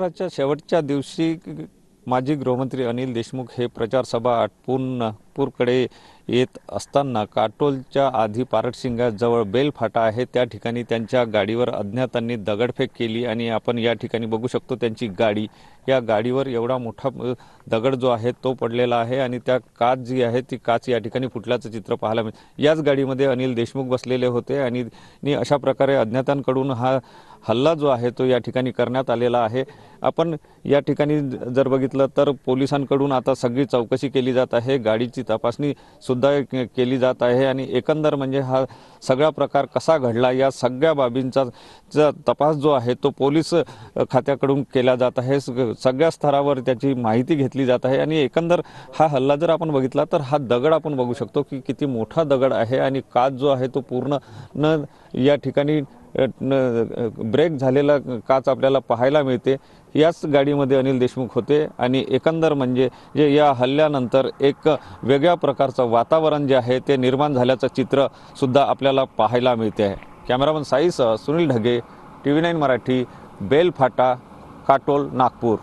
प्रचाराच्या शेवटच्या दिवशी माजी गृहमंत्री अनिल देशमुख हे प्रचार सभा आटपून नागपूरकडे येत असताना काटोलच्या आधी पारडशिंगाजवळ बेलफाटा आहे त्या ठिकाणी त्यांच्या गाडीवर अज्ञातांनी दगडफेक केली आणि आपण या ठिकाणी बघू शकतो त्यांची गाडी, या गाडीवर एवढा मोठा दगड जो आहे तो पडलेला आहे आणि त्या काच जी आहे ती काच या ठिकाणी फुटल्याचं चित्र पाहायला मिळते। याच गाडीमध्ये अनिल देशमुख बसलेले होते आणि अशा प्रकारे अज्ञातांकडून हा हल्ला जो आहे तो या ठिकाणी करण्यात आलेला आहे। आपण या ठिकाणी जर बघितलं तर पोलिसांकडून आता सगळी चौकशी केली जात आहे, गाडीची तपासणी सुद्धा केली जात आहे आणि एकंदर म्हणजे हा सगळा प्रकार कसा घडला या सगळ्या बाबींचा तपास जो आहे तो पोलीस खात्याकडून केला जात आहे। सगळ्या स्तरावर त्याची माहिती घेतली जात आहे आणि एकंदर हा हल्ला जर आपण बघितला तर हा दगड आपण बघू शकतो की किती मोठा दगड आहे आणि काच जो आहे तो पूर्ण या ठिकाणी ब्रेक झालेला काच आपल्याला पाहायला मिळते। याच गाडीमध्ये अनिल देशमुख होते आणि एकंदर म्हणजे जे या हल्ल्यानंतर एक वेगळ्या प्रकारचं वातावरण जे आहे ते निर्माण झाल्याचं चित्र सुद्धा आपल्याला पाहायला मिळते आहे। कॅमेरामन साईसह सुनील ढगे, TV9 मराठी, बेलफाटा, काटोल, नागपूर।